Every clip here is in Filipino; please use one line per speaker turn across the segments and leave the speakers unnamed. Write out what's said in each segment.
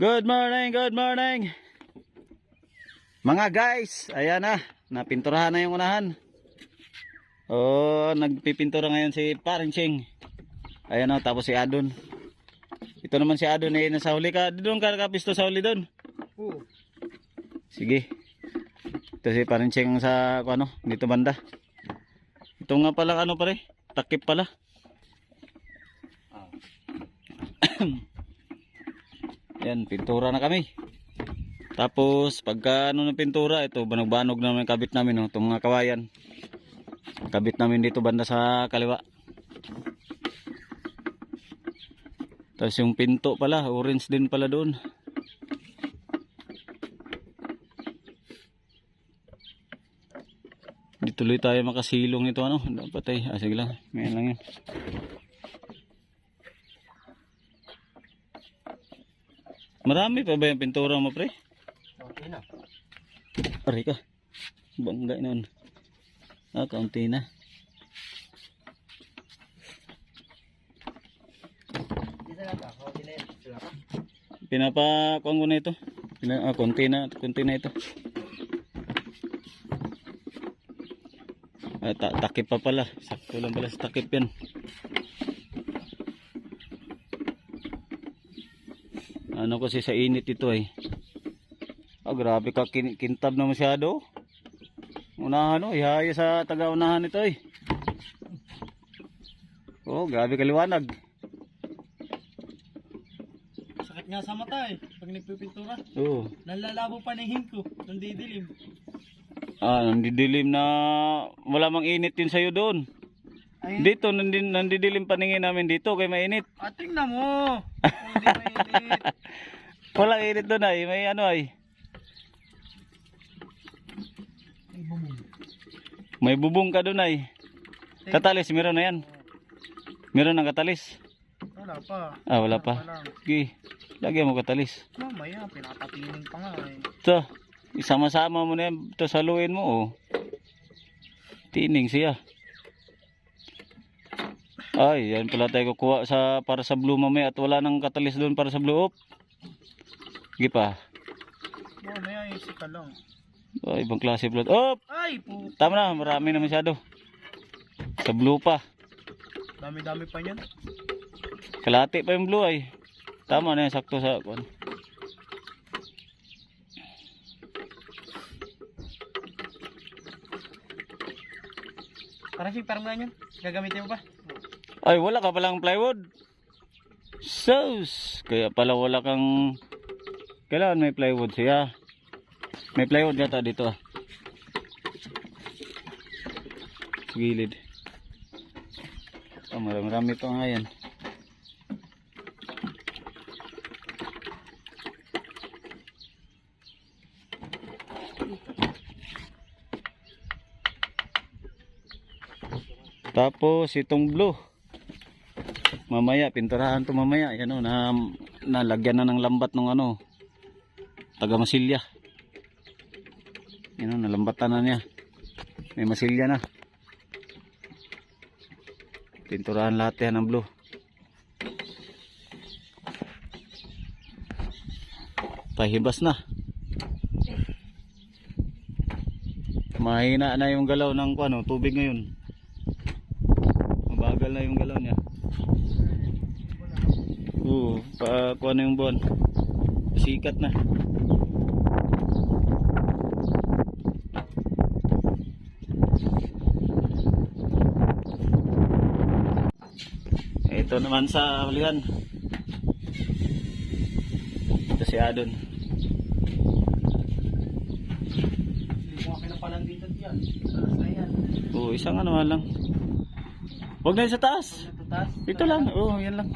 Good morning, good morning. Mga guys, ayan na, napinturahan na yung unahan. Oh, nagpipintura ngayon si Parinching. Ayan na, tapos si Adon. Ito naman si Adon eh, nasa huli ka. Doon ka nakapisto sa huli doon?
Oo.
Sige. Ito si Parinching sa, ano, dito banda. Ito nga pala, ano pare, takip pala. Yan, pintura na kami. Tapos pagka ano ng pintura, ito banog-banog na naman kabit namin, no, itong mga kawayan. Kabit namin dito banda sa kaliwa. Tapos yung pinto pala, orange din pala doon. Hindi tuloy tayo makasilong ito, ano, dapat ay, sige lang, ngayon lang yun. Marami pa ba yung pintura mo, pre?
Okay na.
Pare ka. Bangga noon. Ah, kaunti na. Pinapakuan ko na ito. Konti na ito. Takip pa pala. Sakto lang pala sa takip yan. Ano kasi sa init ito eh. Ah, grabe ka kintab na masyado. Unahan o, ihaya sa taga-unahan ito eh. Oh, grabe kaliwanag.
Sakit nga sa mata eh, pag nagpipintura.
Oo.
Nalalabo pa ng hinko, nandidilim.
Ah, nandidilim na wala mang init din sa'yo doon.
Ayun.
Dito, nandidilim paningin namin dito kay mainit.
Ah, tingnan mo. Hindi mainit.
Walang init doon ay, may ano ay. May bubong ka doon ay. Katalis, meron na yan. Meron ng katalis.
Wala pa.
Ah, wala pa. Sige, lagyan mo katalis.
Mamaya, pinakatining pa nga eh.
Ito, isama-sama mo na yan. Ito, saluin mo oh. Tining siya. Ay, yan pala tayo kukuha para sa blue mamaya at wala nang katalis doon para sa blue. Sige pa.
Mamaya, isip ka lang.
Ay, ibang klase pala. Oh!
Ay, po.
Tama na, marami na masyado. Sa blue pa.
Dami-dami pa yan.
Kalahati pa yung blue ay. Tama na yan, sakto sa kuwan.
Parang parang nga yan. Gagamitin mo pa?
Ay, wala ka palang plywood. Sus! Kaya pala wala kang... Kailangan may plywood siya. May plywood yata dito ah. Sa gilid. Oh, marami pa nga yan. Tapos itong blue. Mamaya, pinturahan to mamaya. Yan o, nalagyan na ng lambat ng ano. Taga masilya. Yan o, nalambatan na niya. May masilya na. Pinturahan lahat yan ng blue. Pahibas na. Mahina na yung galaw ng ano, tubig ngayon. Mabagal na yung galaw niya. Oo, kuha na yung buwan. Sikat na. Ito naman sa hulihan. Ito si Adon.
Hindi mo na palang dito yan. Taas na yan.
Oo, isang ano lang. Huwag na yun sa taas.
Taas?
Ito lang. Oo, yan lang.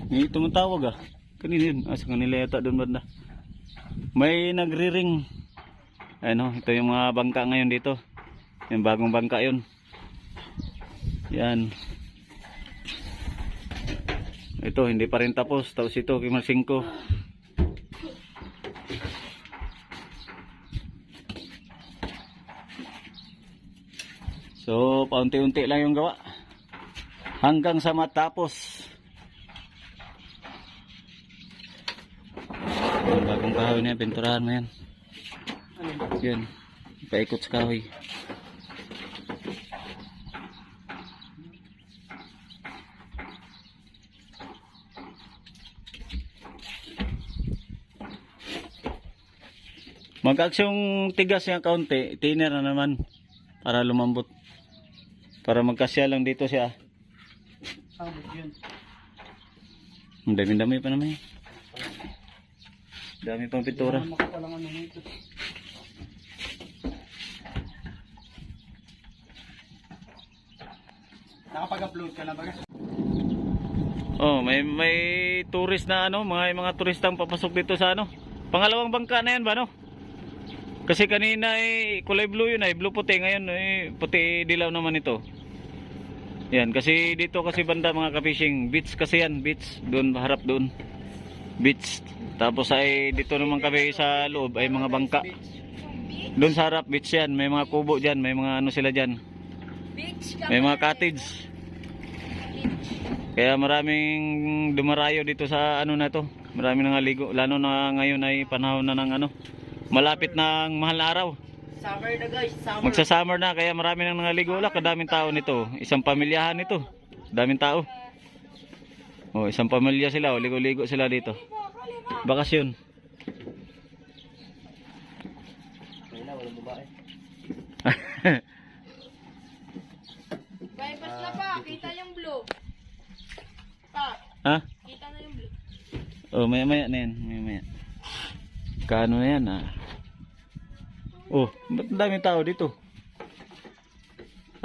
May tumatawag ah. Kanina yun. Sa kanila yata doon banda. May nagri-ring. Ano, ito yung mga bangka ngayon dito. Yung bagong bangka yun. Yan. Ito, hindi pa rin tapos. Tapos ito, Kimar 5. So, paunti-unti lang yung gawa. hanggang sa matapos. Yung bagong kahoy na yan, pinturahan mo yan. Yan, paikot sa kahoy. Mag-aksyong tigas yung kaunti, thinner na naman para lumambot. Para magkasya lang dito siya.
Sabot yun.
Ang dami-dami pa naman. Dami pang pintura.
Makapalangan naman ito. Nakapag-upload ka na ba?
Oh, may tourist na ano, mga turistang papasok dito sa ano. Pangalawang bangka na yan ba no? Kasi kanina kulay blue yun blue puti, ngayon puti dilaw naman ito. Yan, kasi dito kasi banda mga ka-fishing, beach kasi yan, beach, doon harap doon. Beach. Tapos dito naman kami sa loob ay mga bangka. Doon sa harap beach yan, may mga kubo diyan, may mga ano sila diyan. May mga cottage. Kaya maraming dumarayo dito sa ano na to. Maraming nangaligo, lalo na ngayon ay panahon na ng ano, malapit ng mahal na araw.
Summer na guys, summer.
Magsa-summer na kaya marami nang nangaligo. Wala, kadaming tao nito. Isang pamilyahan nito. Daming tao. Oh, isang pamilya sila, ligo-ligo sila dito. Bakasyon.
Wala, walang babae.
Bypass na pa, kita yung blue. Pa,
Ha?
kita na yung blue.
Oh, maya-maya na yan. Maya-maya. Kano na yan Oh, ba't ang daming tao dito?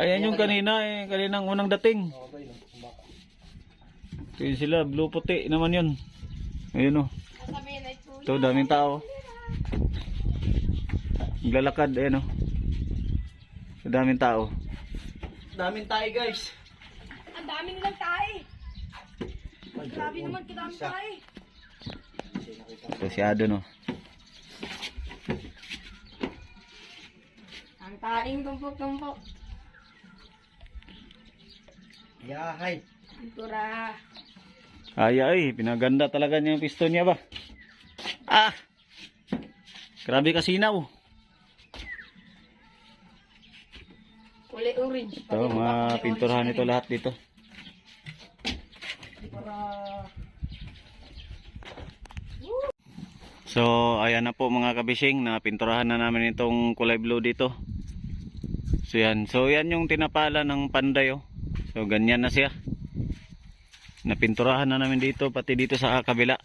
Ayan yung kanina kaninang unang dating. Yun sila, blue puti naman yun. Ayun
Sasabihin ay true.
Ito, daming tao. Naglalakad, ayan daming tao.
Daming tayo guys.
Ang daming lang tayo. Grabe naman, kadaming tayo.
Sosyado
Ang taing tumpok-tumpok.
Yahay.
Pintura.
Ay, pinaganda talaga niya yung piston niya ba? Ah! Grabe kasinaw.
Kulay orange.
Ito, mga pinturahan ito lahat dito. So, ayan na po mga kabishing, na pinturahan na namin itong kulay blue dito. So, yan. So, yan yung tinapala ng panday. So, ganyan na siya. Napinturahan na namin dito, pati dito sa kabila.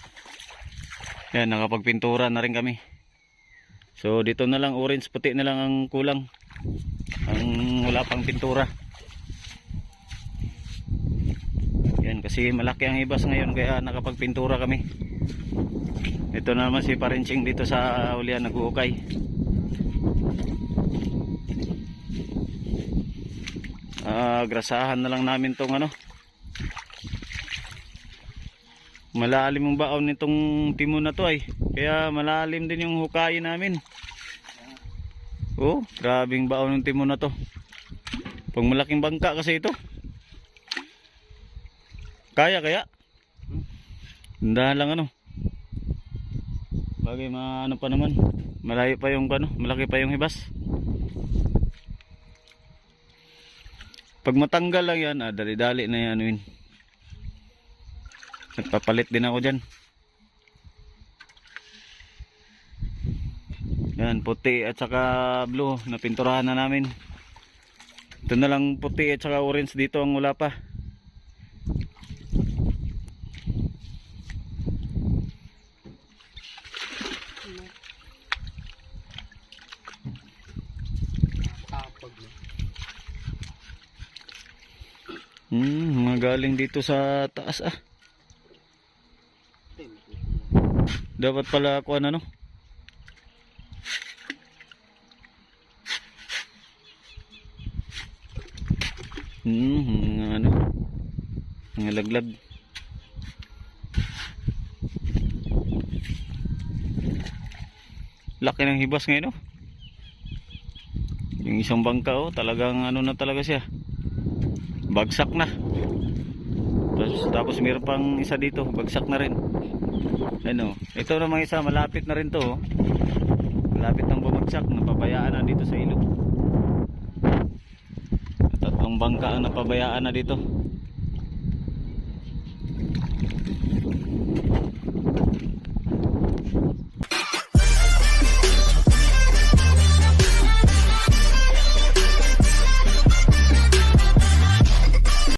Yan, nakapagpintura na rin kami. So, dito na lang, orange puti na lang ang kulang. Ang wala pang pintura. Yan, kasi malaki ang ibas ngayon, kaya nakapagpintura kami. Ito naman si Parinching dito sa ulian, nag-uukay. Grasahan na lang namin tong ano. Malalim ang baon nitong timon na to kaya malalim din yung hukayin namin. Oh, grabing baon ng timon na to. Pang malaking bangka kasi ito. Kaya. Dahan lang ano. Bagay ano pa naman. Malayo pa yung malaki pa yung hibas. Pag matanggal lang yan, dali-dali na yan. Nagpapalit din ako dyan. Yan, puti at saka blue, napinturahan na namin. Ito na lang puti at saka orange dito ang wala pa. Mga galing dito sa taas Dapat pala ako ano. Mga laglag. Laki ng hibas ngayon Yung isang bangka talagang ano na talaga siya. Bagsak na. Tapos meron pang isa dito, bagsak na rin. Ano, ito namang isa, malapit na rin to. Oh. Malapit nang bumagsak, napabayaan na dito sa ilog. Tatlong bangka ang napabayaan na dito.